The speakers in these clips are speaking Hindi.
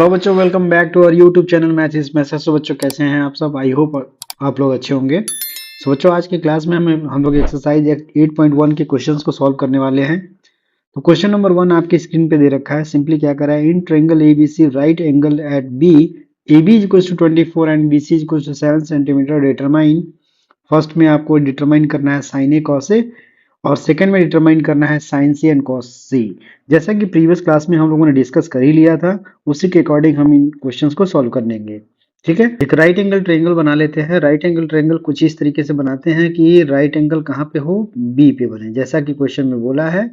हेलो बच्चों, welcome back to our YouTube channel maths में। सो बच्चों, कैसे हैं आप सब? आई होप आप लोग अच्छे होंगे। सो बच्चों, आज की क्लास में हम लोग एक्सरसाइज 8.1 के क्वेश्चंस को सॉल्व करने वाले हैं। तो क्वेश्चन नंबर 1 आपकी स्क्रीन पे दे रखा है। सिंपली क्या करा है, in triangle ABC right angle at B AB is equal to 24 and BC is equal to 7 centimetre. Determine, first में आपको डिटरमाइन करना है साइन ए कॉस ए, और सेकंड में डिटरमाइन करना है साइन सी एंड कॉस सी। जैसा कि प्रीवियस क्लास में हम लोगों ने डिस्कस कर ही लिया था, उसी के अकॉर्डिंग हम इन क्वेश्चंस को सॉल्व कर लेंगे। ठीक है, एक राइट एंगल ट्रायंगल बना लेते हैं। राइट एंगल ट्रायंगल कुछ इस तरीके से बनाते हैं कि राइट एंगल कहाँ पे हो, बी पे बने। जैसा कि क्वेश्चन में बोला है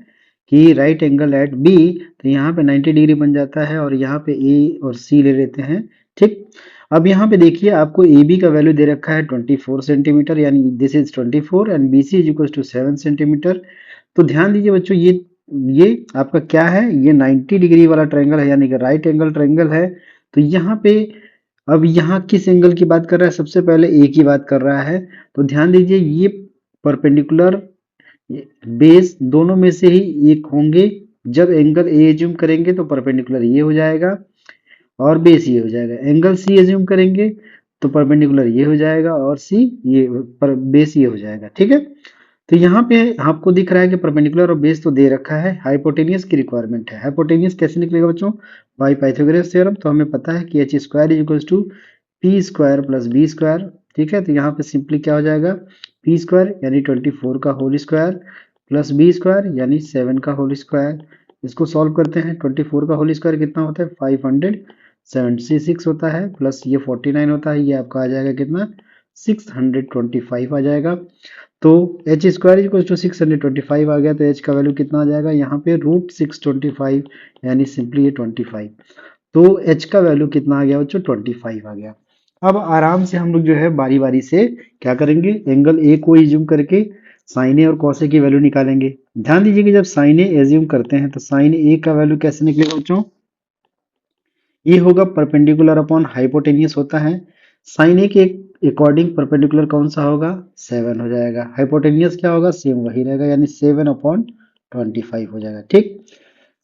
कि राइट एंगल एट बी, तो यहाँ पे 90 डिग्री बन जाता है और यहाँ पे ए और सी ले लेते हैं। ठीक, अब यहाँ पे देखिए आपको ए बी का वैल्यू दे रखा है 24 सेंटीमीटर, यानी this is 24 and B C is equal to 7 centimetre. तो ध्यान दीजिए बच्चों, ये आपका क्या है, ये 90 डिग्री वाला ट्रायंगल है, यानी कि राइट एंगल ट्रायंगल है। तो यहाँ पे अब यहाँ किस एंगल की बात कर रहा है, सबसे पहले ए की बात कर रहा है। तो ध्यान दीजिए, ये परपेंडिकुलर बेस दोनों में से ही एक होंगे। जब एंगल ए एज्यूम करेंगे तो परपेंडिकुलर ये हो जाएगा और बेस ये हो जाएगा। एंगल सी एज्यूम करेंगे तो परपेंडिकुलर ये हो जाएगा और सी ये पर बेस ये हो जाएगा। ठीक है, तो यहाँ पे आपको दिख रहा है कि परपेंडिकुलर और बेस तो दे रखा है, हाइपोटेनियस की रिक्वायरमेंट है। हाइपोटेनियस कैसे निकलेगा बच्चों? By Pythagoras theorem. तो हमें पता है कि h square is equal to P square plus B square. ठीक है, तो यहाँ पे सिंपली क्या हो जाएगा, पी स्क्वायर यानी 24 का whole square plus B square यानी 7 का होल स्क्वायर। इसको सॉल्व करते हैं। 24 का होल स्क्वायर कितना होता है, 576 होता है, प्लस ये 49 होता है, ये आपका आ जाएगा कितना, 625 आ जाएगा। तो एच स्क्वायर इक्वल टू 625 आ गया। तो एच का वैल्यू कितना आ जाएगा यहाँ पे, √625 यानी सिंपली ये 25। तो एच का वैल्यू कितना आ गया बच्चों, 25 आ गया। अब आराम से हम लोग जो है बारी बारी से क्या करेंगे, एंगल ए को एज्यूम करके साइन ए और कॉस ए की वैल्यू निकालेंगे। ध्यान दीजिए कि जब साइन ए एज्यूम करते हैं तो साइन ए का वैल्यू कैसे निकलेगा बच्चों, ये होगा परपेंडिकुलर अपॉन हाइपोटेनियस होता है। साइन ए के अकॉर्डिंग परपेंडिकुलर कौन सा होगा, 7 हो जाएगा। हाइपोटेनियस क्या होगा, सेम वही रहेगा, यानी 7/25 हो जाएगा। ठीक,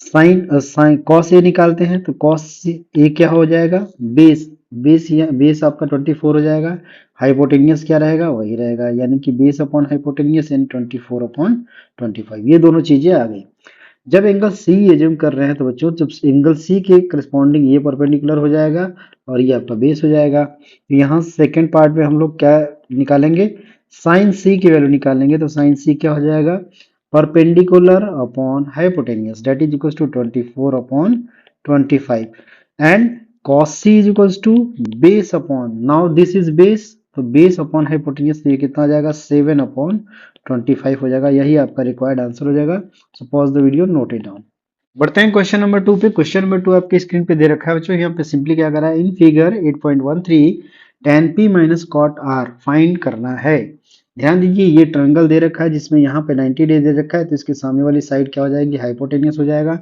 साइन कॉस ए निकालते हैं तो कॉस ए क्या हो जाएगा, बेस बेस या बेस आपका 24 हो जाएगा। हाइपोटेनियस क्या रहेगा, वही रहेगा, यानी कि बेस अपॉन हाइपोटेनियस यानी 24/25। ये दोनों चीजें आ गई। जब एंगल सी एज्यूम कर रहे हैं तो बच्चों, जब एंगल सी के करस्पॉन्डिंग ये परपेंडिकुलर हो जाएगा और ये आपका बेस हो जाएगा। तो यहाँ सेकंड पार्ट में हम लोग क्या निकालेंगे, साइन सी की वैल्यू निकालेंगे। तो साइन सी क्या हो जाएगा, perpendicular upon hypotenuse that is equal to 24/25 and cos C is equal to base upon, now this is base, तो बेस अपॉन हाइपोटेनियस, ये कितना आ जाएगा, 7/25 हो जाएगा। यही आपका रिक्वायर्ड आंसर हो जाएगा। So pause the video, note it down. बढ़ते हैं क्वेश्चन नंबर 2 पे। क्वेश्चन नंबर 2 आपके स्क्रीन पे दे रखा है बच्चों। यहाँ पे सिंपली क्या करा है, in figure 8.13 tan p minus cot r find करना है। ध्यान दीजिए, ये ट्रायंगल दे रखा है जिसमें यहाँ पे 90 डिग्री दे रखा है, तो इसके सामने वाली साइड क्या हो जाएगी, हाइपोटेनियस हो जाएगा।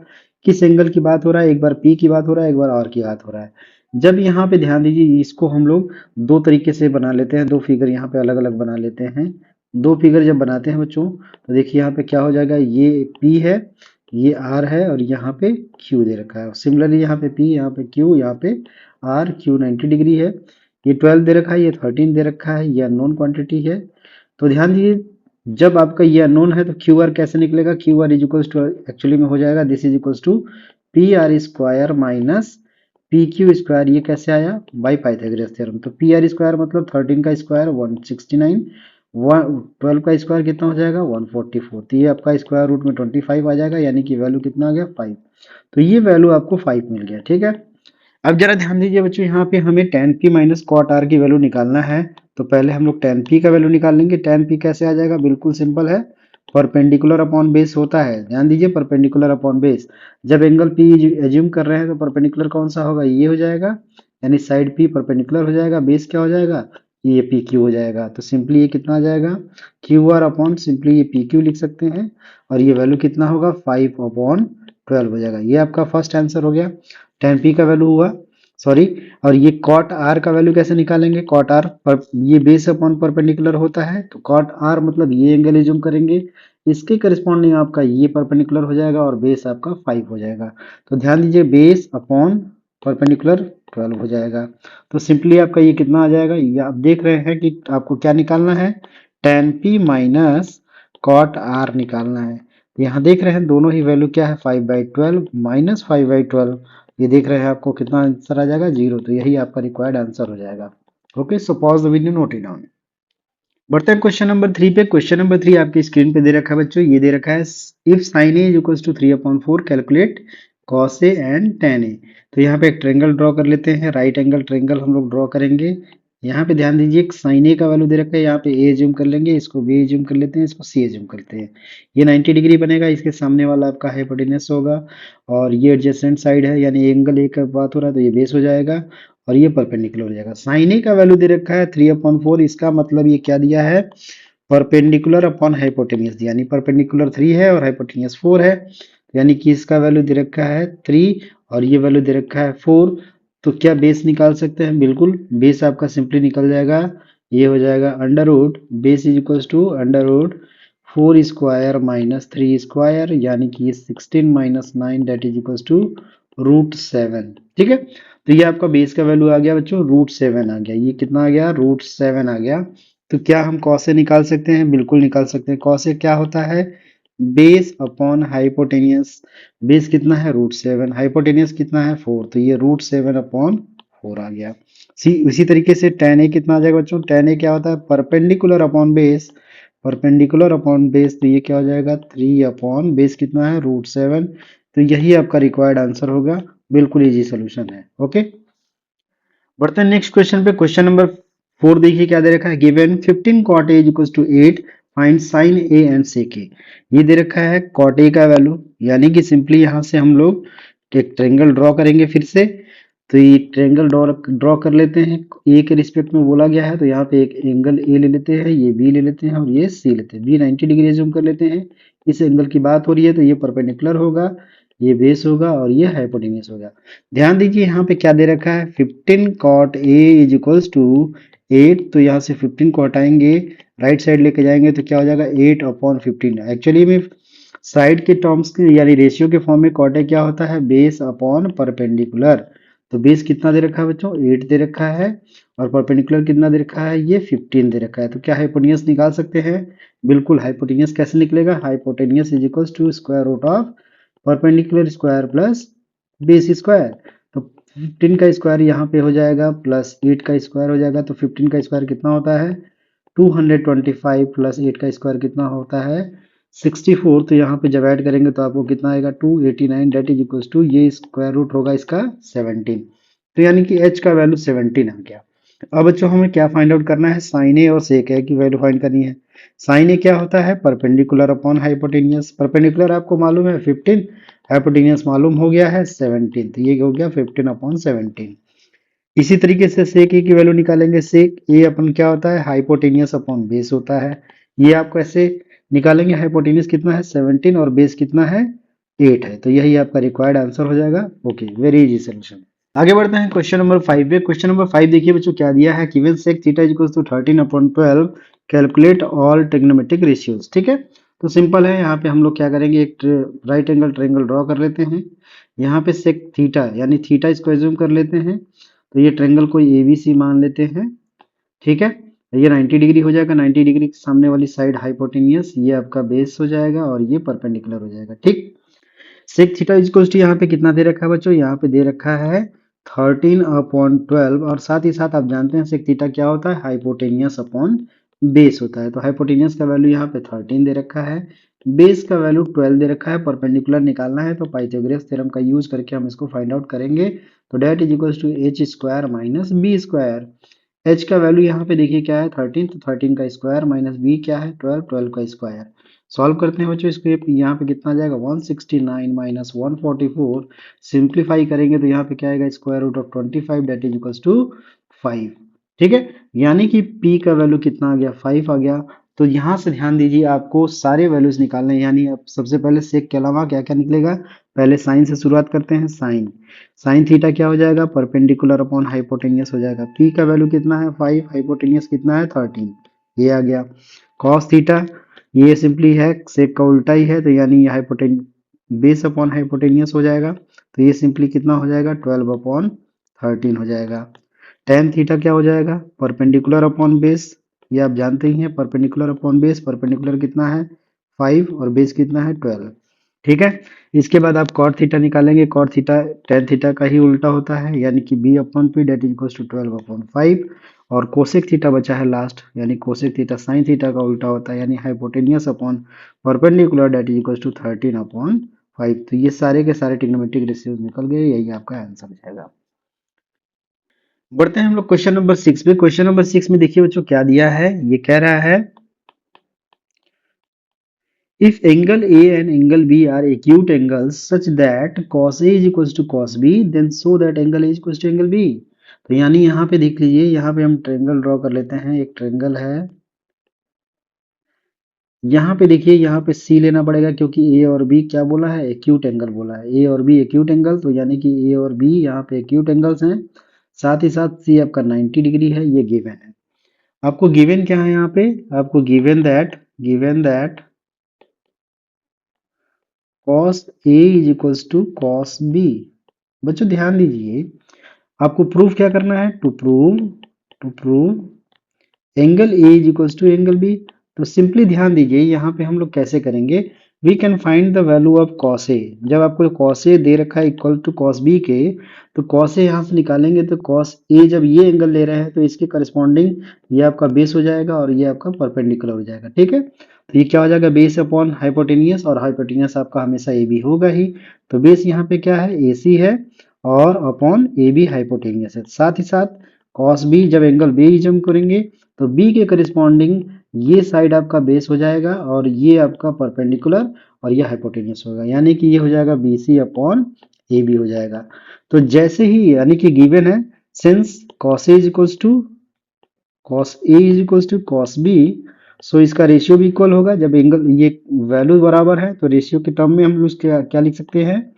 किस एंगल की बात हो रहा है, एक बार p की बात हो रहा है, एक बार r की बात हो रहा है। जब यहाँ पे ध्यान दीजिए, इसको हम लोग दो तरीके से बना लेते हैं, दो फिगर यहाँ पे अलग अलग बना लेते हैं। दो फिगर जब बनाते हैं बच्चों, तो देखिए यहाँ पे क्या हो जाएगा, ये p है, ये r है, और यहाँ पे q दे रखा है। सिमिलरली यहाँ पे p, यहाँ पे q, यहाँ पे r, q 90 डिग्री है, ये 12 दे रखा है, ये 13 दे रखा है, ये अननोन क्वांटिटी है। तो ध्यान दीजिए, जब आपका ये अननोन है तो क्यू आर कैसे निकलेगा, Q R is equal to, actually में हो जाएगा this is equal to P R square minus P Q square. ये कैसे आया, बाई पाइथागोरस थ्योरम। तो पी आर स्क्वायर मतलब 13 का स्क्वायर 169, 12 का स्क्वायर कितना हो जाएगा, 144। तो ये आपका स्क्वायर रूट में 25 आ जाएगा, यानी कि वैल्यू कितना आ गया, 5। तो ये वैल्यू आपको 5 मिल गया। ठीक है, अब जरा ध्यान दीजिए बच्चों, यहाँ पे हमें tan p minus cot r की वैल्यू निकालना है। तो पहले हम लोग tan p का वैल्यू निकाल लेंगे। tan p कैसे आ जाएगा, बिल्कुल सिंपल है, परपेंडिकुलर अपॉन बेस होता है। ध्यान दीजिए, परपेंडिकुलर अपॉन बेस, जब एंगल p एज्यूम कर रहे हैं तो परपेंडिकुलर कौन सा होगा, ये हो जाएगा, यानी साइड p परपेंडिकुलर हो जाएगा, बेस क्या हो जाएगा, ये पी क्यू हो जाएगा। तो सिंपली ये कितना आ जाएगा, क्यू आर अपॉन, सिंपली ये पी क्यू लिख सकते हैं, और ये वैल्यू कितना होगा, 5/12 हो जाएगा। ये आपका फर्स्ट आंसर हो गया, tan p का वैल्यू हुआ, सॉरी। और ये कॉट r का वैल्यू कैसे निकालेंगे, कॉट r पर ये बेस अपॉन परपेंडिकुलर होता है, तो कॉट r मतलब ये एंगल एज्यूम करेंगे, इसके करस्पॉन्डिंग आपका ये परपेंडिकुलर हो जाएगा और बेस आपका 5 हो जाएगा। तो ध्यान दीजिए, बेस अपॉन परपेंडिकुलर 12 हो जाएगा। तो सिंपली आपका ये कितना आ जाएगा, ये आप देख रहे हैं कि आपको क्या निकालना है, tan p minus cot r निकालना है। तो यहाँ देख रहे हैं दोनों ही वैल्यू क्या है, 5/12 माइनस 5/12, ये देख रहे हैं आपको कितना आंसर आ जाएगा, 0। तो यही आपका रिक्वायर्ड आंसर हो जाएगा। Okay, so pause the video, note it down. बढ़ते हैं क्वेश्चन नंबर 3 पे। क्वेश्चन नंबर 3 आपकी स्क्रीन पे दे रखा है बच्चों, ये दे रखा है if sin a equals to 3/4 calculate cos a and tan a। तो यहाँ पे एक ट्रेंगल ड्रॉ कर लेते हैं, राइट एंगल ट्रेंगल हम लोग ड्रॉ करेंगे। यहाँ पे ध्यान दीजिए sin a का वैल्यू दे रखा है, यहाँ पे a एज्यूम कर लेंगे, इसको b एज्यूम कर लेते हैं, इसको c एज्यूम करते हैं। ये 90 डिग्री बनेगा, इसके सामने वाला आपका हाइपोटेनस होगा और ये एडजेसेंट साइड है, यानी एंगल ए का बात हो रहा है तो ये बेस हो जाएगा और ये परपेंडिकुलर हो जाएगा। साइन ए का वैल्यू दे रखा है 3/4, इसका मतलब ये क्या दिया है, परपेंडिकुलर अपॉन हाइपोटेनियस, यानी परपेंडिकुलर 3 है और हाइपोटेनियस 4 है, यानी कि इसका वैल्यू दे रखा है 3 और ये वैल्यू दे रखा है 4। तो क्या बेस निकाल सकते हैं, बिल्कुल बेस आपका सिंपली निकल जाएगा, ये हो जाएगा under root base is equal to under root 4 square minus 3 square, यानी कि ये 16 minus 9 that is equal to √7। ठीक है, तो ये आपका बेस का वैल्यू आ गया बच्चों, √7 आ गया। ये कितना आ गया, √7 आ गया। तो क्या हम कॉस से निकाल सकते हैं, बिल्कुल निकाल सकते हैं। कॉस से क्या होता है, बेस अपॉन हाइपोटेनियस। बेस कितना है, √7, हाइपोटेनियस कितना है 4, तो ये √7/4 आ गया। इसी तरीके से tan a कितना आ जाएगा बच्चों, tan a क्या होता है, perpendicular upon base, perpendicular upon base, तो ये क्या हो जाएगा 3 अपॉन बेस कितना है √7। तो यही आपका रिक्वायर्ड आंसर होगा, बिल्कुल इजी सोल्यूशन है। ओके, बढ़ते हैं नेक्स्ट क्वेश्चन पे। क्वेश्चन नंबर 4 देखिए क्या दे रखा है, given 15 cot a equals to 8 find sin a and sec a। ये दे रखा है cot a का वैल्यू, यानी कि सिंपली यहाँ से हम लोग एक ट्रेंगल ड्रॉ करेंगे फिर से। तो ये ट्रेंगल ड्रॉ कर लेते हैं, ए के रिस्पेक्ट में बोला गया है, तो यहाँ पे एक एंगल ए ले लेते हैं, ये बी ले लेते हैं और ये सी लेते हैं, बी 90 डिग्री एज्यूम कर लेते हैं। इस एंगल की बात हो रही है तो ये परपेंडिकुलर होगा, ये बेस होगा और ये हाइपोटेन्यूस होगा। ध्यान दीजिए यहाँ पे क्या दे रखा है, 15 cot a is equals to 8। तो यहाँ से 15 को हटाएंगे, राइट साइड लेके जाएंगे तो क्या हो जाएगा 8/15। एक्चुअली में साइड के टर्म्स के यानी रेशियो के फॉर्म में cot a क्या होता है, बेस अपॉन परपेंडिकुलर। तो बेस कितना दे रखा है बच्चों, 8 दे रखा है और परपेंडिकुलर कितना दे रखा है, ये 15 दे रखा है। तो क्या हाइपोटेनियस निकाल सकते हैं, बिल्कुल। हाइपोटेनियस कैसे निकलेगा, hypotenuse is equals to square root of perpendicular square plus base square. तो 15 का स्क्वायर यहाँ पे हो जाएगा प्लस 8 का स्क्वायर हो जाएगा, तो 15 का स्क्वायर कितना होता है 225 प्लस 8 का स्क्वायर कितना होता है 64। तो यहाँ पे जब ऐड करेंगे तो आपको कितना आएगा 289 डेट इज इक्वल टू, ये स्क्वायर रूट होगा इसका 17। तो यानी कि h का वैल्यू 17 आ गया। अब बच्चों हमें क्या फाइंड आउट करना है, साइन ए और सेक ए की वैल्यू फाइंड करनी है। साइन ए क्या होता है, परपेंडिकुलर अपॉन हाइपोटेनियस। परपेंडिकुलर आपको मालूम है 15, हाइपोटेनियस मालूम हो गया है 17, तो ये हो गया 15/17। इसी तरीके से सेक ए की वैल्यू निकालेंगे। सेक ए अपन क्या होता है, हाइपोटेनियस अपॉन बेस होता है। ये आप कैसे निकालेंगे, हाइपोटेनियस कितना है 17 और बेस कितना है 8 है। तो यही आपका रिक्वायर्ड आंसर हो जाएगा। Okay, very easy solution. आगे बढ़ते हैं क्वेश्चन नंबर 5 पे। क्वेश्चन नंबर 5 देखिए बच्चों क्या दिया है, given sec theta equals to 13/12 calculate all trigonometric ratios. ठीक है, तो सिंपल है, यहाँ पे हम लोग क्या करेंगे, एक राइट एंगल ट्रायंगल ड्रॉ कर लेते हैं। यहाँ पे सेक थीटा यानी थीटा इसको एज्यूम कर लेते हैं, तो ये ट्रायंगल को ABC मान लेते हैं। ठीक है, ये 90 डिग्री हो जाएगा, 90 डिग्री के सामने वाली साइड हाइपोटेनियस, ये आपका बेस हो जाएगा और ये परपेंडिकुलर हो जाएगा। ठीक, सेक थीटा इक्वल्स टू यहाँ पे कितना दे रखा है बच्चों, यहाँ पे दे रखा है 13/12 और साथ ही साथ आप जानते हैं सेक थीटा क्या होता है, हाइपोटेनियस अपॉन बेस होता है। तो हाइपोटेनियस का वैल्यू यहाँ पे 13 दे रखा है, बेस का वैल्यू 12 दे रखा है, परपेंडिकुलर निकालना है तो पाइथागोरस थ्योरम का यूज करके हम इसको फाइंड आउट करेंगे। तो that is equals to h square minus B square. h का वैल्यू यहाँ पे देखिए क्या है 13, तो 13 का स्क्वायर माइनस b क्या है 12, 12 का स्क्वायर। सॉल्व करते हैं बच्चों इसको, यहाँ पे कितना आ जाएगा 169 माइनस 144। सिंप्लीफाई करेंगे तो यहाँ पे क्या आएगा square root of 25 that is equals to 5। ठीक है, यानी कि p का वैल्यू कितना आ गया 5 आ गया। तो यहाँ से ध्यान दीजिए आपको सारे वैल्यूज निकालने हैं, यानी अब सबसे पहले सेक के अलावा क्या क्या निकलेगा, पहले साइन से शुरुआत करते हैं। साइन साइन थीटा क्या हो जाएगा, परपेंडिकुलर अपॉन हाइपोटेनियस हो जाएगा। p का वैल्यू कितना है 5, हाइपोटेनियस कितना है 13, ये आ गया। कॉस थीटा ये सिंपली है सेक का उल्टा ही है, तो यानी हाइपोटेन बेस अपॉन हाइपोटेनियस हो जाएगा। तो ये सिंपली कितना हो जाएगा 12/13 हो जाएगा। टेन थीटा क्या हो जाएगा परपेंडिकुलर अपॉन बेस, ये आप जानते ही हैं परपेंडिकुलर अपॉन बेस, परपेंडिकुलर कितना है 5 और बेस कितना है 12। ठीक है, इसके बाद आप कॉट थीटा निकालेंगे, कॉट थीटा टेन थीटा का ही उल्टा होता है यानी कि B upon P that equals to 12/5। और कोसेक थीटा बचा है लास्ट, यानी कोसेक थीटा साइन थीटा का उल्टा होता है यानी hypotenuse upon perpendicular that equals to 13/5। तो ये सारे के सारे ट्रिग्नोमेट्रिक रेशियोज निकल गए, यही आपका आंसर हो जाएगा। बढ़ते हैं हम लोग क्वेश्चन नंबर 6 पे। क्वेश्चन नंबर 6 में देखिए बच्चों क्या दिया है, ये कह रहा है if angle A and angle B are acute angles such that cos A is equals to cos B, then show that angle A is equals to angle B। तो यानी यहाँ पे देख लीजिए, यहाँ पे हम ट्रायंगल ड्रॉ कर लेते हैं, एक ट्रायंगल है, यहाँ पे देखिए यहाँ पे C लेना पड़ेगा क्योंकि A और B क्या बोला है एक्यूट एंगल बोला है, A और B एक्यूट एंगल, तो यानी कि A और B यहाँ पे एक्यूट एंगल्स हैं, साथ ही साथ C आपका 90 डिग्री है, ये गिवन है। आपको गिवन क्या है यहाँ पे, आपको given that cos A is equals to cos B। बच्चों ध्यान दीजिए, आपको प्रूफ क्या करना है, to prove angle A is equals to angle B. तो सिंपली ध्यान दीजिए यहाँ पे हम लोग कैसे करेंगे, we can find the value of cos A. जब आपको कॉस ए दे रखा है इक्वल टू कॉस बी के, तो कॉस ए यहाँ से निकालेंगे तो कॉस ए जब ये एंगल ले रहे हैं तो इसके करस्पॉन्डिंग ये आपका बेस हो जाएगा और ये आपका परपेंडिकुलर हो जाएगा। ठीक है, तो ये क्या हो जाएगा बेस अपॉन हाइपोटेनियस, और हाइपोटेनियस आपका हमेशा ए बी होगा ही, तो बेस यहाँ पे क्या है ए सी है और अपॉन ए बी हाइपोटेनियस है। साथ ही साथ कॉस बी जब एंगल बी जम करेंगे तो बी के करस्पॉन्डिंग ये साइड आपका बेस हो जाएगा और ये आपका परपेंडिकुलर और ये हाइपोटेनियस होगा, यानी कि ये हो जाएगा B C upon A B हो जाएगा। तो जैसे ही यानी कि गिवन है since cos A is equals to cos A is equals to cos B, so इसका रेशियो भी इक्वल होगा। जब एंगल ये वैल्यू बराबर है तो रेशियो के टर्म में हम लोग क्या क्या लिख सकते हैं,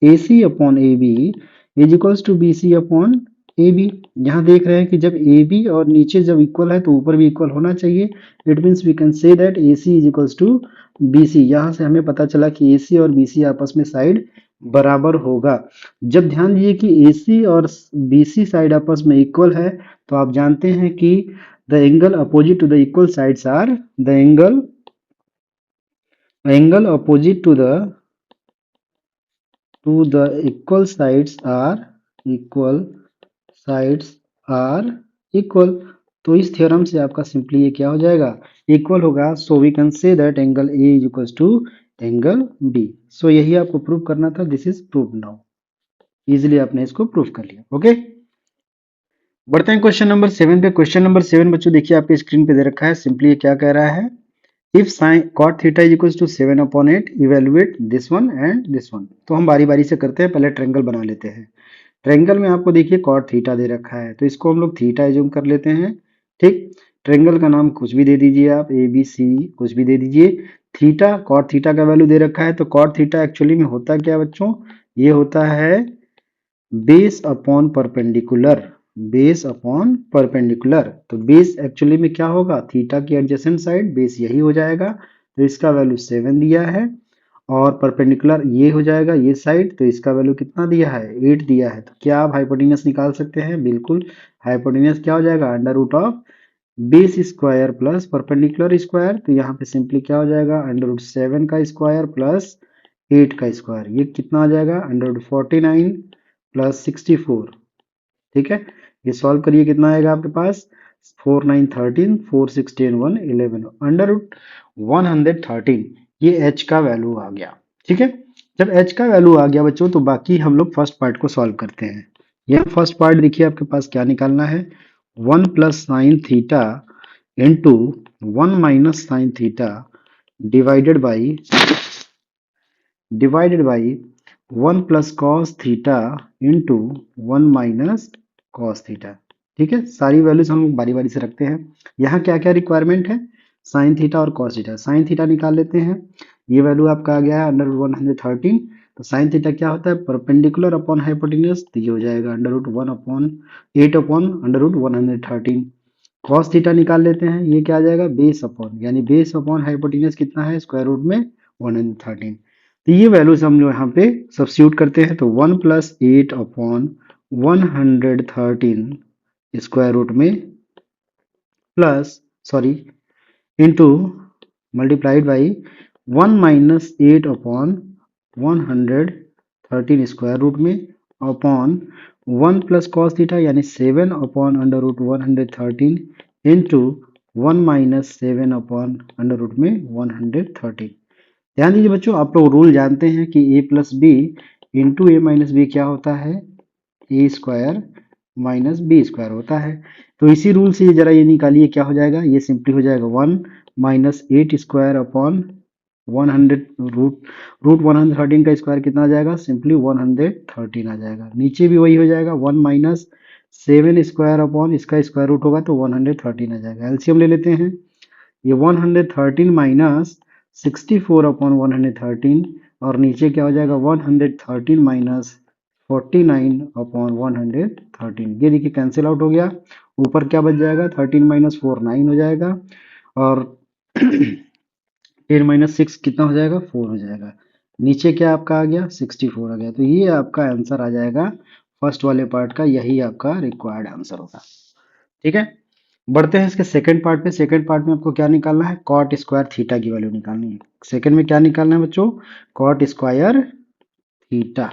A C upon A B is equals to B C upon A B. यहाँ देख रहे हैं कि जब ए बी और नीचे जब इक्वल है तो ऊपर भी इक्वल होना चाहिए, it means we can say that A C is equals to B C. यहाँ से हमें पता चला कि ए सी और बी सी आपस में साइड बराबर होगा। जब ध्यान दीजिए कि ए सी और बी सी साइड आपस में इक्वल है तो आप जानते हैं कि the angle opposite to the equal sides are the angle opposite to the equal. तो इस थ्योरम से आपका सिंपली ये क्या हो जाएगा इक्वल होगा। So we can say that angle A is equal to angle B. So यही आपको प्रूव करना था, this is prove now, easily आपने इसको प्रूव कर लिया। ओके, बढ़ते हैं क्वेश्चन नंबर 7 पे। क्वेश्चन नंबर 7 बच्चों देखिए आपके स्क्रीन पे दे रखा है, सिंपली ये क्या कह रहा है, if sine cot theta is equal to 7/8 evaluate this one and this one. तो हम बारी बारी से करते हैं, पहले ट्रायंगल बना लेते हैं। ट्रायंगल में आपको देखिए कॉट थीटा दे रखा है तो इसको हम लोग थीटा एज्यूम कर लेते हैं। ठीक, ट्रायंगल का नाम कुछ भी दे दीजिए आप, ए बी सी कुछ भी दे दीजिए। थीटा कॉट थीटा का वैल्यू दे रखा है, तो कॉट थीटा एक्चुअली में होता क्या है बच्चों, ये होता है base upon perpendicular, base upon perpendicular. तो बेस एक्चुअली में क्या होगा, थीटा की एडजेसेंट साइड बेस यही हो जाएगा, तो इसका वैल्यू 7 दिया है, और परपेंडिकुलर ये हो जाएगा ये साइड, तो इसका वैल्यू कितना दिया है 8 दिया है। तो क्या आप हाइपोटेनियस निकाल सकते हैं, बिल्कुल। हाइपोटेनियस क्या हो जाएगा under root of base square plus perpendicular square, तो यहाँ पे सिंपली क्या हो जाएगा अंडर रूट 7 का स्क्वायर प्लस 8 का स्क्वायर, ये कितना आ जाएगा अंडर रूट 49 प्लस 64। ठीक है, ये सॉल्व करिए, कितना आएगा आपके पास 4 9 13 4 16 1 11 अंडर रूट 113। ये h का वैल्यू आ गया। ठीक है, जब h का वैल्यू आ गया बच्चों तो बाकी हम लोग फर्स्ट पार्ट को सॉल्व करते हैं। ये फर्स्ट पार्ट देखिए आपके पास क्या निकालना है, 1 plus sine theta into 1 minus sine theta divided by 1 plus cos theta into 1 minus cos theta. ठीक है, सारी वैल्यूज हम लोग बारी बारी से रखते हैं। यहाँ क्या क्या रिक्वायरमेंट है, साइन थीटा और कॉस थीटा। साइन थीटा निकाल लेते हैं, ये वैल्यू आपका आ गया है अंडर रूट 113। तो साइन थीटा क्या होता है परपेंडिकुलर अपॉन हाइपोटेन्यूज, तो ये हो जाएगा under root 1 upon 8 upon under root 113। Cos theta निकाल लेते हैं, ये क्या आ जाएगा बेस अपॉन, यानी बेस अपॉन हाइपोटेन्यूज कितना है स्क्वायर रूट में 113। तो ये वैल्यूज हम लोग यहाँ पे सब्स्टिट्यूट करते हैं, तो 1 प्लस 8/113 स्क्वायर रूट में plus sorry into multiplied by 1 minus 8/113 square root में अपॉन 1 प्लस कॉस थीटा यानी 7/√113 इंटू 1 माइनस 7/√113। ध्यान दीजिए बच्चों, आप लोग रूल जानते हैं कि a plus B into A minus B क्या होता है, A square minus B square होता है। तो इसी रूल से जरा ये निकालिए, क्या हो जाएगा, ये सिंपली हो जाएगा 1 माइनस 8 स्क्वायर अपॉन 100 रूट 113 का स्क्वायर कितना आ जाएगा, सिंपली 113 आ जाएगा। नीचे भी वही हो जाएगा 1 माइनस 7 स्क्वायर अपॉन इसका स्क्वायर रूट होगा तो 113 आ जाएगा। एलसीएम ले लेते हैं, ये 113 माइनस 64 अपॉन 113 और नीचे क्या हो जाएगा 113 माइनस 49 अपॉन 113। ये देखिए कैंसिल आउट हो गया, ऊपर क्या बच जाएगा 13 माइनस 4 9 हो जाएगा और 10 माइनस 6 कितना हो जाएगा 4 हो जाएगा। नीचे क्या आपका आ गया 64 आ गया। तो ये आपका आंसर आ जाएगा फर्स्ट वाले पार्ट का, यही आपका रिक्वायर्ड आंसर होगा। ठीक है, बढ़ते हैं इसके सेकंड पार्ट पे। सेकंड पार्ट में आपको क्या निकालना है, कॉट स्क्वायर थीटा की वैल्यू निकालनी है। सेकंड में क्या निकालना है बच्चों, cot square theta.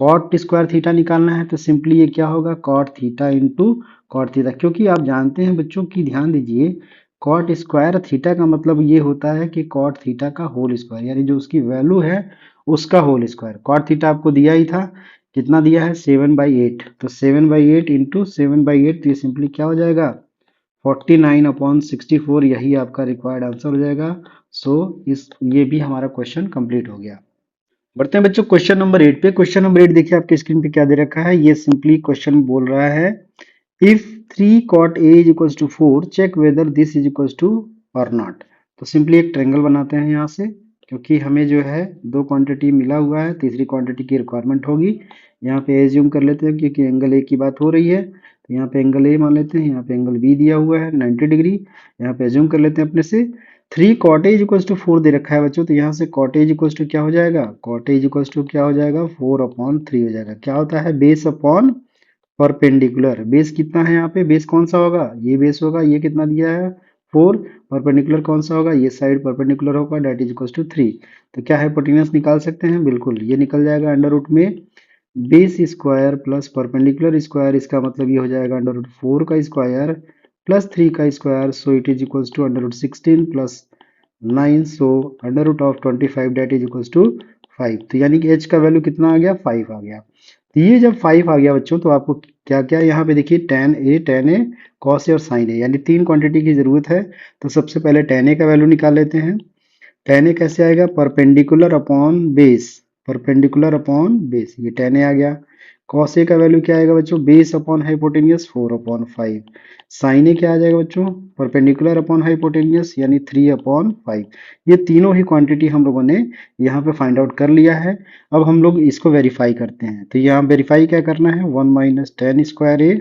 Cot square theta निकालना है तो सिंपली ये क्या होगा, cot theta into cot theta. क्योंकि आप जानते हैं बच्चों की, ध्यान दीजिए, कॉट स्क्वायर थीटा का मतलब ये होता है कि कॉट थीटा का होल स्क्वायर, यानी जो उसकी वैल्यू है उसका होल स्क्वायर। कॉट थीटा आपको दिया ही था, कितना दिया है 7/8, तो 7/8 इंटू 7/8, तो ये सिंपली क्या हो जाएगा 49/64, यही आपका रिक्वायर्ड आंसर हो जाएगा। सो ये भी हमारा क्वेश्चन कंप्लीट हो गया। बढ़ते हैं बच्चों क्वेश्चन नंबर 8 पे। क्वेश्चन नंबर 8 देखिए आपके स्क्रीन पे क्या दे रखा है, ये सिंपली क्वेश्चन बोल रहा है if 3 cot a is equals to 4 check whether this is equals to or not। तो सिंपली एक ट्रायंगल बनाते हैं यहाँ से, क्योंकि हमें जो है दो क्वांटिटी मिला हुआ है, तीसरी क्वांटिटी की रिक्वायरमेंट होगी। यहाँ पे एज्यूम कर लेते हैं क्योंकि एंगल ए की बात हो रही है, तो यहाँ पे एंगल ए मान लेते हैं, यहाँ पे एंगल बी दिया हुआ है 90 डिग्री। यहाँ पे एज्यूम कर लेते हैं अपने से 3 cot a इक्वल्स टू 4 दे रखा है बच्चों, तो यहाँ से cot a इक्वल्स टू क्या हो जाएगा, cot a इक्वल्स टू क्या हो जाएगा 4/3 हो जाएगा। क्या होता है, बेस अपॉन परपेंडिकुलर। बेस कितना है यहाँ पे, बेस कौन सा होगा, ये बेस होगा, ये कितना दिया है 4, परपेंडिकुलर कौन सा होगा, ये साइड परपेंडिकुलर होगा, डेट इज इक्वल्स टू 3। तो क्या हाइपोटेन्यूस निकाल सकते हैं, बिल्कुल, ये निकल जाएगा अंडर रूट में base square plus perpendicular square, इसका मतलब ये हो जाएगा अंडर रूट 4 का स्क्वायर प्लस 3 का square, so it is equals to under root 16 plus 9, so under root of 25 that is equals to 5। तो यानी कि h का वैल्यू कितना आ गया 5 आ गया। तो ये जब 5 आ गया बच्चों, तो आपको क्या क्या यहाँ पे देखिए tan a cos a और sin a, यानी तीन क्वांटिटी की जरूरत है। तो सबसे पहले tan a का वैल्यू निकाल लेते हैं। tan a कैसे आएगा, perpendicular upon base, perpendicular upon base, ये tan a आ गया। cos a का वैल्यू क्या आएगा बच्चों, base upon hypotenuse 4/5। sin a क्या आ जाएगा बच्चों, परपेंडिकुलर अपॉन हाइपोटेनियस यानी 3/5। ये तीनों ही क्वांटिटी हम लोगों ने यहाँ पे फाइंड आउट कर लिया है। अब हम लोग इसको वेरीफाई करते हैं। तो यहाँ वेरीफाई क्या करना है, 1 minus tan square a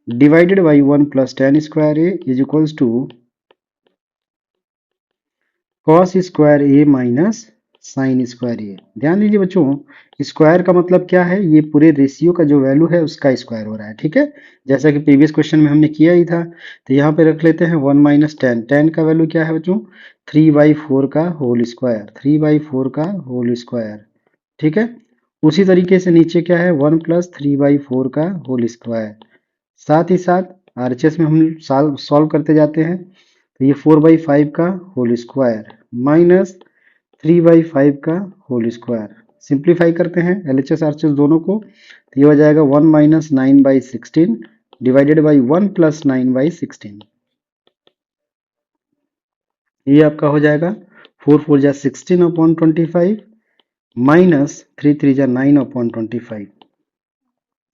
divided by 1 plus tan square a is equals to cos square a minus sine square a। ध्यान दीजिए बच्चों, स्क्वायर का मतलब क्या है, ये पूरे रेशियो का जो वैल्यू है उसका स्क्वायर हो रहा है, ठीक है, जैसा कि प्रीवियस क्वेश्चन में हमने किया ही था। तो यहाँ पे रख लेते हैं 1 माइनस tan का वैल्यू क्या है बच्चों 3/4 का होल स्क्वायर, 3/4 का होल स्क्वायर, ठीक है। उसी तरीके से नीचे क्या है 1 प्लस 3/4 का होल स्क्वायर। साथ ही साथ आरएचएस में हम सॉल्व करते जाते हैं, तो ये 4/5 का होल स्क्वायर माइनस 3/5 का होल स्क्वायर। सिंप्लीफाई करते हैं एलएचएस आरएचएस दोनों को, तो ये हो जाएगा 1 माइनस 9/16 डिवाइडेड बाई 1 प्लस 9/16। ये आपका हो जाएगा 4 4 जा 16/25 माइनस 3 3 जा 9/25।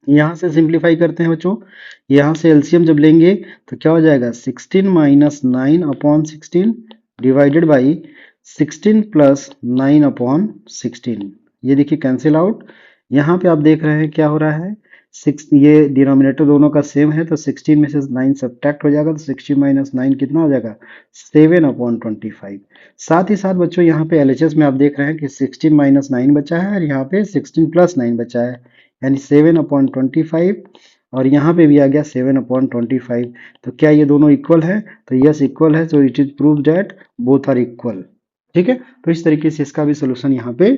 यहाँ से सिंप्लीफाई करते हैं बच्चों, यहाँ से एलसीएम जब लेंगे तो क्या हो जाएगा 16 माइनस 9/16 डिवाइडेड बाई 16 प्लस 9/16। ये देखिए कैंसिल आउट। यहाँ पे आप देख रहे हैं क्या हो रहा है, 6 ये डिनोमिनेटर दोनों का सेम है तो 16 में से 9 सब्ट्रैक्ट हो जाएगा तो 16 माइनस 9 कितना हो जाएगा 7/25। साथ ही साथ बच्चों यहाँ पे एलएचएस में आप देख रहे हैं कि 16 माइनस 9 बचा है और यहाँ पे 16 प्लस 9 बचा है यानी 7/25 और यहाँ पे भी आ गया 7/25। तो क्या ये दोनों इक्वल है तो यस इक्वल है तो it is prove that both are equal. ठीक है तो इस तरीके से इसका भी सोल्यूशन यहाँ पे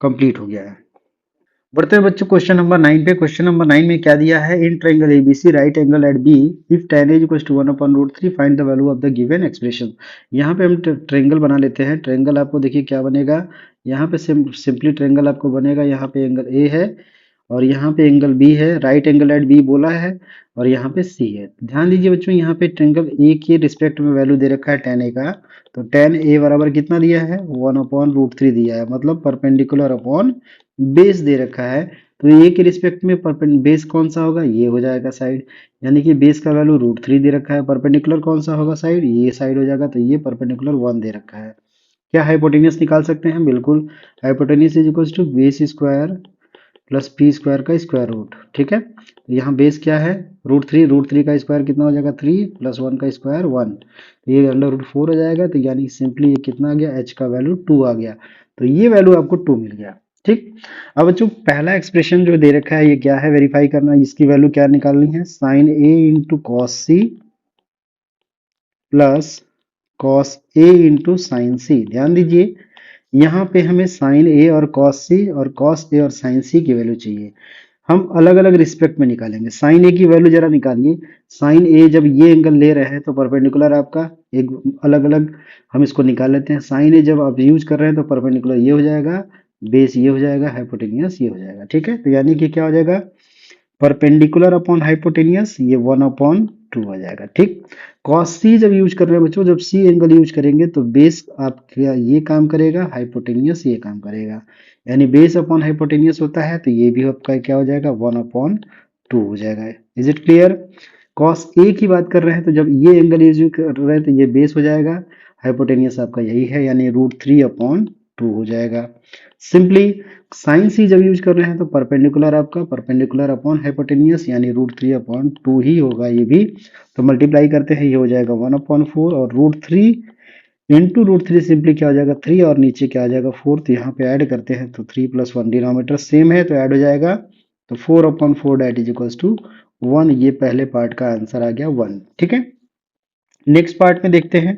कंप्लीट हो गया है। बढ़ते हैं बच्चों क्वेश्चन नंबर 9 पे। क्वेश्चन नंबर 9 में क्या दिया है, in triangle ABC right angle at B if tan is equals to 1/√3 find the value of the given expression. यहाँ पे हम ट्रायंगल बना लेते हैं। ट्रायंगल आपको देखिए क्या बनेगा, यहाँ पे सिंपली ट्रायंगल आपको बनेगा, यहाँ पे एंगल ए है और यहाँ पे एंगल बी है, राइट एंगल एट बी बोला है और यहाँ पे सी है। ध्यान दीजिए बच्चों यहाँ पे ट्रायंगल ए के रिस्पेक्ट में वैल्यू दे रखा है tan ए का, तो tan ए बराबर कितना दिया है 1/√3 दिया है, मतलब परपेंडिकुलर अपॉन बेस दे रखा है। तो ए के रिस्पेक्ट में बेस कौन सा होगा, ये हो जाएगा साइड, यानी कि बेस का वैल्यू √3 दे रखा है, परपेंडिकुलर कौन सा होगा साइड, ये साइड हो जाएगा, तो ये परपेंडिकुलर 1 दे रखा है। क्या हाइपोटेनियस निकाल सकते हैं, बिल्कुल। Hypotenuse is equal to base square plus P square का स्क्वायर रूट। ठीक है, यहाँ बेस क्या है √3 का स्क्वायर कितना हो जाएगा 3 प्लस 1 का स्क्वायर 1, ये √4 हो जाएगा, तो यानी सिंपली ये कितना आ गया, एच का वैल्यू 2 आ गया, तो ये वैल्यू आपको 2 मिल गया। ठीक, अब बच्चों पहला एक्सप्रेशन जो दे रखा है ये क्या है, वेरीफाई करना, इसकी वैल्यू क्या निकालनी है, sine A into cos C plus cos A into sine C. ध्यान दीजिए यहाँ पे हमें साइन ए और कॉस सी और कॉस ए और साइन सी की वैल्यू चाहिए, हम अलग अलग रिस्पेक्ट में निकालेंगे। साइन ए की वैल्यू जरा निकालिए, साइन ए जब ये एंगल ले रहे हैं तो परपेंडिकुलर आपका एक अलग अलग हम इसको निकाल लेते हैं। साइन ए जब आप यूज कर रहे हैं तो परपेंडिकुलर ये हो जाएगा, बेस ये हो जाएगा, हाइपोटेनियस ये हो जाएगा। ठीक है, तो यानी कि क्या हो जाएगा, परपेंडिकुलर अपॉन हाइपोटेनियस ये 1/2 हो जाएगा। ठीक, कॉस सी जब यूज कर रहे हैं बच्चों, जब सी एंगल यूज करेंगे तो बेस आपका ये काम करेगा, हाइपोटेनियस ये काम करेगा, यानी बेस अपॉन हाइपोटेनियस होता है तो ये भी आपका क्या हो जाएगा 1/2 हो जाएगा। Is it clear. Cos A की बात कर रहे हैं तो जब ये एंगल यूज कर रहे हैं तो ये बेस हो जाएगा, हाइपोटेनियस आपका यही है यानी √3/2 हो जाएगा। सिंपली साइन सी जब यूज कर रहे हैं तो परपेंडिकुलर आपका परपेंडिकुलर अपॉन हाइपोटेनियस यानी √3/2 ही होगा ये भी, तो मल्टीप्लाई करते हैं ये हो जाएगा 1/4 और √3 इंटू √3 सिंपली क्या हो जाएगा 3 और नीचे क्या आ जाएगा 4, तो यहाँ पे ऐड करते हैं तो 3 + 1 डिनोमिनेटर सेम है तो ऐड हो जाएगा, तो 4/4 दैट इज इक्वल्स टू 1, ये पहले पार्ट का आंसर आ गया 1। ठीक है, नेक्स्ट पार्ट में देखते हैं।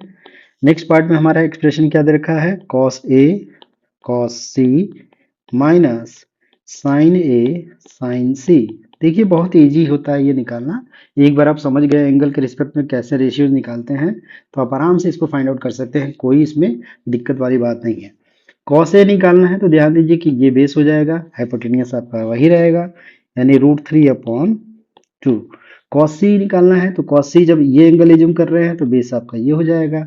नेक्स्ट पार्ट में हमारा एक्सप्रेशन क्या दे रखा है, cos A cos C minus sign A sign सी। देखिए बहुत इजी होता है ये निकालना, एक बार आप समझ गए एंगल के रिस्पेक्ट में कैसे रेशियोज निकालते हैं तो आप आराम से इसको फाइंड आउट कर सकते हैं, कोई इसमें दिक्कत वाली बात नहीं है। कॉस ए निकालना है तो ध्यान दीजिए कि ये बेस हो जाएगा, हाइपोटेनियस आपका वही रहेगा यानी √3/2। कॉस सी निकालना है तो कॉस सी जब ये एंगल एज्यूम कर रहे हैं तो बेस आपका ये हो जाएगा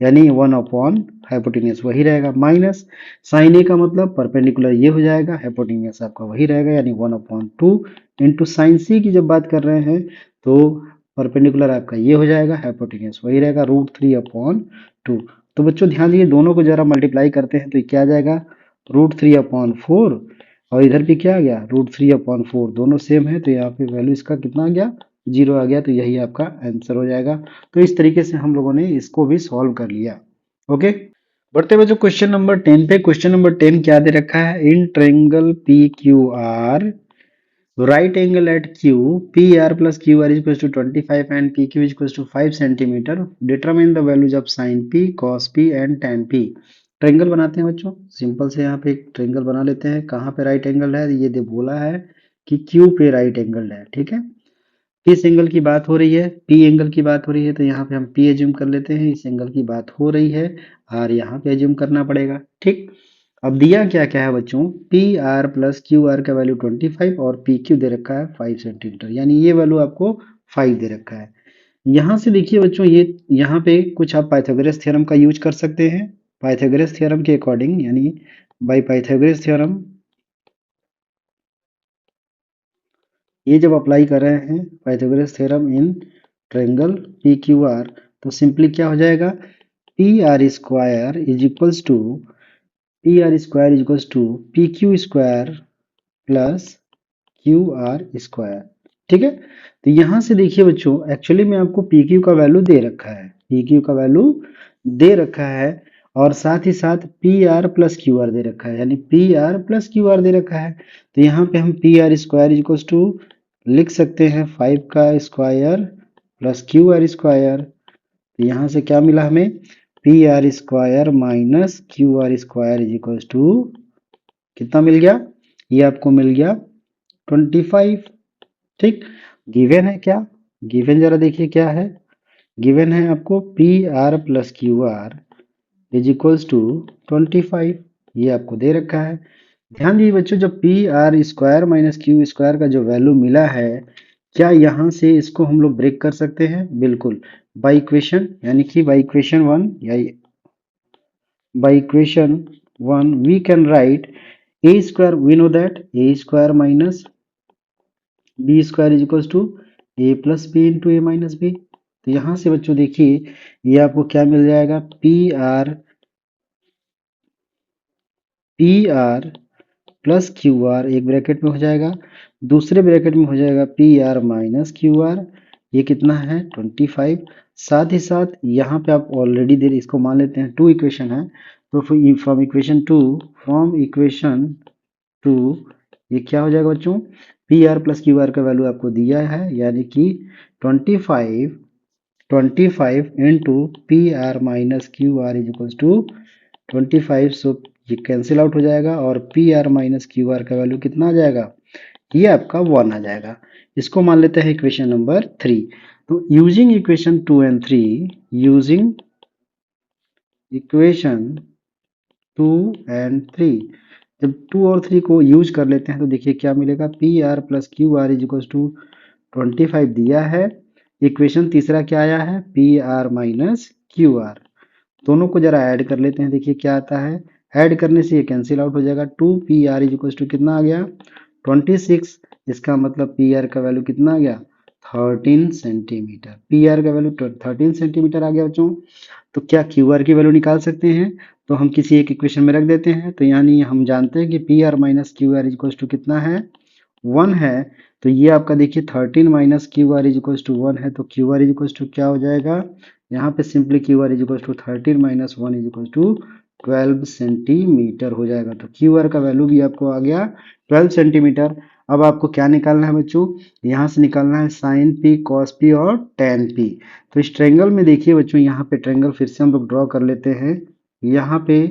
यानी 1/ हाइपोटेनियस वही रहेगा, माइनस साइन ए का मतलब परपेंडिकुलर ये हो जाएगा, हाइपोटेनियस आपका वही रहेगा यानी 1/2 इंटू साइन सी की जब बात कर रहे हैं तो परपेंडिकुलर आपका ये हो जाएगा, हाइपोटेनियस वही रहेगा √3/2। तो बच्चों ध्यान दीजिए दोनों को जरा मल्टीप्लाई करते हैं तो ये क्या आ जाएगा √3/4 और इधर भी क्या आ गया √3/4, दोनों सेम है तो यहाँ पे वैल्यू इसका कितना आ गया 0 आ गया, तो यही आपका आंसर हो जाएगा। तो इस तरीके से हम लोगों ने इसको भी सॉल्व कर लिया। ओके, बढ़ते बच्चों क्वेश्चन नंबर 10 पे। क्वेश्चन नंबर 10 क्या दे रखा है, in triangle P Q R right angle at Q P R plus Q R is to 25 and P Q is to 5 centimetre, determine the values of sine P cos P and tan P. Triangle बनाते हैं बच्चों, सिंपल से यहाँ पे एक ट्रायंगल बना लेते हैं। कहाँ पे राइट एंगल है, ये दे बोला है कि क्यू पे राइट एंगल है। ठीक है, किस एंगल की बात हो रही है, पी एंगल की बात हो रही है, तो यहाँ पे हम पी एज्यूम कर लेते हैं, इस एंगल की बात हो रही है, आर यहाँ पे एज्यूम करना पड़ेगा। ठीक, अब दिया क्या क्या है बच्चों, P R plus Q R का वैल्यू 25 और पी क्यू दे रखा है 5 सेंटीमीटर, यानी ये वैल्यू आपको 5 दे रखा है। यहाँ से देखिए बच्चों ये यहाँ पे कुछ आप पाइथागोरस थ्योरम का यूज कर सकते हैं। पाइथागोरस थ्योरम के अकॉर्डिंग यानी बाय पाइथागोरस थ्योरम ये जब अप्लाई कर रहे हैं Pythagoras theorem in triangle P Q R, तो सिंपली क्या हो जाएगा, P R square is equals to P R square is equals to P Q square plus Q R square. ठीक है, तो यहां से देखिए बच्चों, एक्चुअली में आपको पी क्यू का वैल्यू दे रखा है, पी क्यू का वैल्यू दे रखा है, और साथ ही साथ P R plus Q R दे रखा है, यानी P R plus Q R दे रखा है। तो यहाँ पे हम P R square equal to लिख सकते हैं 5 का square plus Q R square. तो यहाँ से क्या मिला हमें, P R square minus Q R square is equal to कितना मिल गया, ये आपको मिल गया 25। ठीक, गिवन है क्या, गिवन जरा देखिए क्या है, गिवन है आपको P R plus Q R is equals to 25, ये आपको दे रखा है। ध्यान दीजिए बच्चों, जब P R square minus Q square का जो वैल्यू मिला है, क्या यहाँ से इसको हम लोग ब्रेक कर सकते हैं, बिल्कुल, बाई इक्वेशन, यानी कि बाई इक्वेशन वन या by equation one we can write A square, we know that A square minus B square is equals to A plus B into A minus B. तो यहाँ से बच्चों देखिए, ये आपको क्या मिल जाएगा, P R plus Q are एक ब्रैकेट में हो जाएगा, दूसरे ब्रैकेट में हो जाएगा P R minus Q are, ये कितना है 25। साथ ही साथ यहाँ पे आप ऑलरेडी दे, इसको मान लेते हैं टू इक्वेशन है, तो फ्रॉम इक्वेशन टू ये क्या हो जाएगा बच्चों, P R plus Q R का वैल्यू आपको दिया है, यानी कि 25 into P R minus Q R is equal to 25। So ये कैंसिल आउट हो जाएगा, और P R minus Q R का वैल्यू कितना आ जाएगा, ये आपका 1 आ जाएगा। इसको मान लेते हैं इक्वेशन नंबर 3। तो using equation 2 and 3, using equation 2 and 3, जब 2 और 3 को यूज कर लेते हैं तो देखिए क्या मिलेगा, P R plus Q R is equal to 25 दिया है, इक्वेशन तीसरा क्या आया है, P R minus Q R, दोनों को जरा ऐड कर लेते हैं, देखिए क्या आता है, ऐड करने से ये कैंसिल आउट हो जाएगा, 2 P R is equal to कितना आ गया 26, इसका मतलब पी आर का वैल्यू कितना आ गया 13 सेंटीमीटर, पी आर का वैल्यू 13 सेंटीमीटर आ गया बच्चों। तो क्या क्यू आर की वैल्यू निकाल सकते हैं, तो हम किसी एक इक्वेशन में रख देते हैं, तो यानी हम जानते हैं कि P R minus Q R is equal to कितना है 1 है, तो ये आपका देखिए 13 minus Q R is equal to 1 है, तो Q R is equal to क्या हो जाएगा, यहाँ पे simply Q R is equal to 13 minus 1 is equal to 12 centimetre हो जाएगा। तो क्यू आर का वैल्यू भी आपको आ गया 12 सेंटीमीटर। अब आपको क्या निकालना है बच्चों, यहाँ से निकालना है साइन पी, कॉस पी और टेन पी। तो इस ट्रेंगल में देखिए बच्चों, यहाँ पे ट्रेंगल फिर से हम लोग ड्रॉ कर लेते हैं, यहाँ पे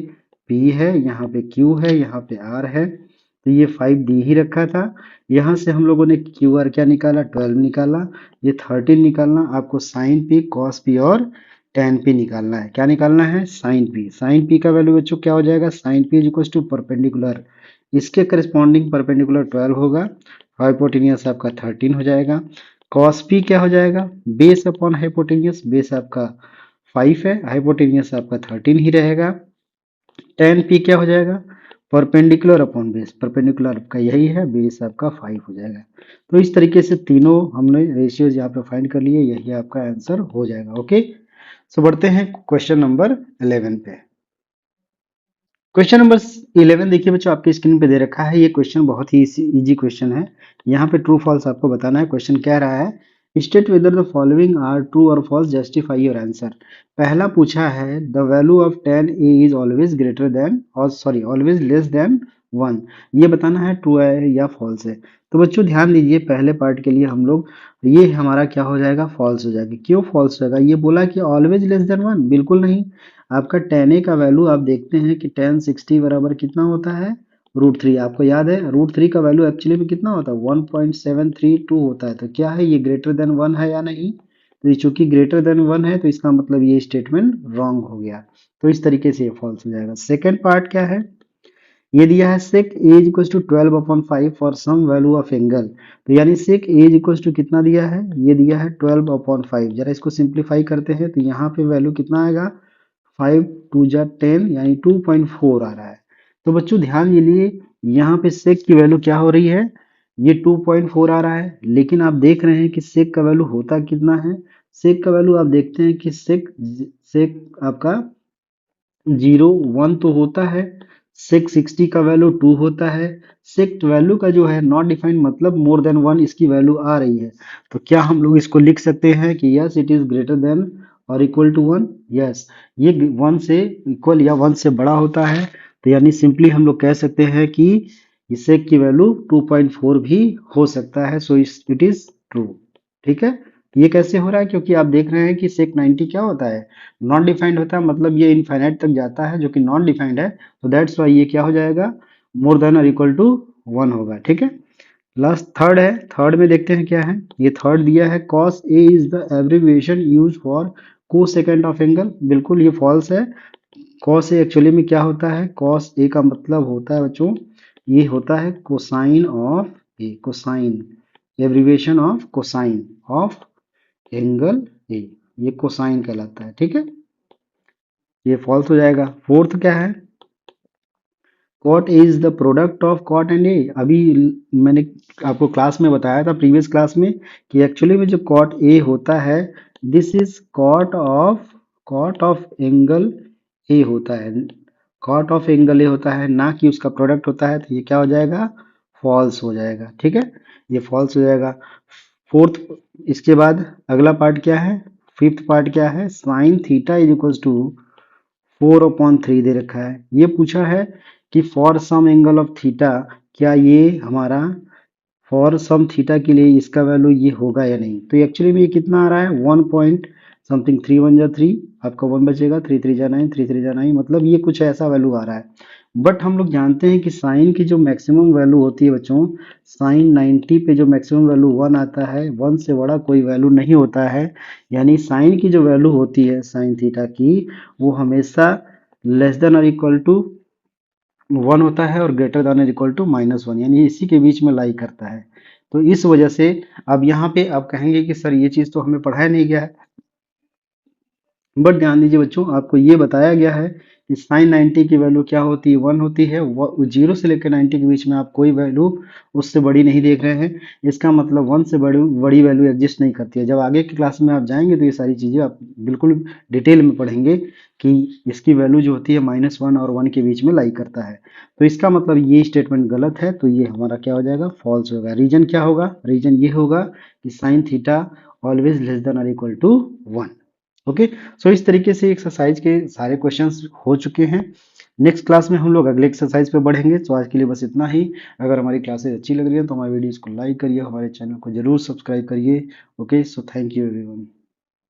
पी है, यहाँ पे क्यू है, यहाँ पे आर है, तो ये 5 दी ही रखा था, यहाँ से हम लोगों ने क्यू आर क्या निकाला 12 निकाला, ये 13 निकालना, आपको साइन पी, कॉस पी और टेन पी निकालना है। क्या निकालना है, साइन पी, साइन पी का वैल्यू बच्चों क्या हो जाएगा, sine P is equal to perpendicular, इसके करस्पॉन्डिंग परपेंडिकुलर 12 होगा, हाइपोटेनियस आपका 13 हो जाएगा। कॉस पी क्या हो जाएगा, बेस अपॉन हाइपोटेनियस, बेस आपका 5 है, हाइपोटेनियस आपका 13 ही रहेगा। टेन पी क्या हो जाएगा, परपेंडिकुलर अपॉन बेस, परपेंडिकुलर आपका यही है, बेस आपका 5 हो जाएगा। तो इस तरीके से तीनों हमने रेशियोज यहाँ पे फाइंड कर लिए, यही आपका आंसर हो जाएगा। ओके, सो बढ़ते हैं क्वेश्चन नंबर 11 पे। क्वेश्चन नंबर 11 देखिए बच्चों, आपके स्क्रीन पे दे रखा है, ये क्वेश्चन बहुत ही इजी क्वेश्चन है, यहाँ पे ट्रू फॉल्स आपको बताना है। क्वेश्चन कह रहा है state whether the following are true और फॉल्स, जस्टिफाई योर आंसर। पहला पूछा है the value of 10a is always greater than, और सॉरी ऑलवेज लेस देन 1, ये बताना है ट्रू है या फॉल्स है। तो बच्चों ध्यान दीजिए, पहले पार्ट के लिए हम लोग, ये हमारा क्या हो जाएगा, फॉल्स हो जाएगा। क्यों फॉल्स होगा, ये बोला कि ऑलवेज लेस देन 1, बिल्कुल नहीं। आपका tan a का वैल्यू आप देखते हैं कि tan 60 बराबर कितना होता है, √3, आपको याद है √3 का वैल्यू एक्चुअली में कितना होता है 1.732 होता है। तो क्या है, ये ग्रेटर देन 1 है या नहीं, तो ये चूंकि ग्रेटर देन 1 है, तो इसका मतलब ये स्टेटमेंट रॉन्ग हो गया, तो इस तरीके से ये फॉल्स हो जाएगा। सेकेंड पार्ट क्या है, ये दिया है sec a is equal to 12/5 for some value of angle, तो यानी sec a is equal to कितना दिया है, ये दिया है 12/5, जरा इसको सिंप्लीफाई करते हैं, तो यहाँ पे वैल्यू कितना आएगा 5 2 जा 10, यानी 2.4 आ रहा है। तो बच्चों ध्यान दीजिए, यहाँ पे सेक की वैल्यू क्या हो रही है, ये 2.4 आ रहा है, लेकिन आप देख रहे हैं कि सेक का वैल्यू होता कितना है, सेक का वैल्यू आप देखते हैं कि सेक सेक आपका 0 1 तो होता है, सेक 60 का वैल्यू 2 होता है। सेक वैल्यू का जो है नॉट डिफाइंड मतलब मोर देन 1 इसकी वैल्यू आ रही है, तो क्या हम लोग इसको लिख सकते हैं कि yes it is greater than और इक्वल टू 1? यस, ये 1 से इक्वल या 1 से बड़ा होता है, तो यानी सिंपली हम लोग कह सकते हैं कि सेक की वैल्यू 2.4 भी हो सकता है, सो इट इज ट्रू। ठीक है, ये कैसे हो रहा है? क्योंकि आप देख रहे हैं कि सेक 90 क्या होता है, नॉन डिफाइंड होता है, मतलब ये इनफाइनाइट तक जाता है जो कि नॉन डिफाइंड है, तो दैट्स वाई ये क्या हो जाएगा, मोर देन और इक्वल टू 1 होगा। ठीक है, लास्ट थर्ड है, थर्ड में देखते हैं क्या है। ये थर्ड दिया है cos a is the abbreviation use for cosecant of angle. बिल्कुल ये फॉल्स है। cos a एक्चुअली में क्या होता है, cos a का मतलब होता है बच्चों, ये होता है cosine of A, cosine, abbreviation of cosine of angle ए, ये कोसाइन कहलाता है। ठीक है, ये फॉल्स हो जाएगा। फोर्थ क्या है, cot is the product of cot and A. अभी मैंने आपको क्लास में बताया था, प्रीवियस क्लास में, कि एक्चुअली में जो कॉट ए होता है, this is cot of angle A होता है, कॉट ऑफ एंगल ए होता है, ना कि उसका प्रोडक्ट होता है, तो ये क्या हो जाएगा, फॉल्स हो जाएगा। ठीक है, ये फॉल्स हो जाएगा। फोर्थ, इसके बाद अगला पार्ट क्या है, फिफ्थ पार्ट क्या है, sine theta is equal to 4/3 दे रखा है। ये पूछा है कि for some angle of theta, क्या ये हमारा फॉर सम थीटा के लिए इसका वैल्यू ये होगा या नहीं। तो एक्चुअली में ये कितना आ रहा है, 1 पॉइंट समथिंग, 3 1 जा 3, आपका 1 बचेगा, 3 3 जा 9, 3 3 जा 9, मतलब ये कुछ ऐसा वैल्यू आ रहा है। बट हम लोग जानते हैं कि साइन की जो मैक्सिमम वैल्यू होती है बच्चों, साइन 90 पे जो मैक्सिमम वैल्यू 1 आता है, 1 से बड़ा कोई वैल्यू नहीं होता है। यानी साइन की जो वैल्यू होती है साइन थीटा की, वो हमेशा लेस देन और इक्वल टू 1 होता है और ग्रेटर देन और इक्वल टू -1, यानी इसी के बीच में लाई करता है। तो इस वजह से अब यहाँ पे आप कहेंगे कि सर ये चीज़ तो हमें पढ़ाया नहीं गया है, बट ध्यान दीजिए बच्चों, आपको ये बताया गया है कि साइन 90 की वैल्यू क्या होती है, 1 होती है। 0 से लेकर 90 के बीच में आप कोई वैल्यू उससे बड़ी नहीं देख रहे हैं, इसका मतलब 1 से बड़ी बड़ी वैल्यू एग्जिस्ट नहीं करती है। जब आगे की क्लास में आप जाएंगे तो ये सारी चीज़ें आप बिल्कुल डिटेल में पढ़ेंगे कि इसकी वैल्यू जो होती है -1 और 1 के बीच में लाई करता है। तो इसका मतलब ये स्टेटमेंट गलत है, तो ये हमारा क्या हो जाएगा, फॉल्स होगा। रीजन क्या होगा, रीजन ये होगा कि sine theta always less then और इक्वल टू 1। ओके, सो इस तरीके से एक्सरसाइज के सारे क्वेश्चंस हो चुके हैं। नेक्स्ट क्लास में हम लोग अगले एक्सरसाइज पे बढ़ेंगे। तो आज के लिए बस इतना ही। अगर हमारी क्लासेस अच्छी लग रही है तो हमारे वीडियोस को लाइक करिए, हमारे चैनल को जरूर सब्सक्राइब करिए। Okay, so thank you everyone.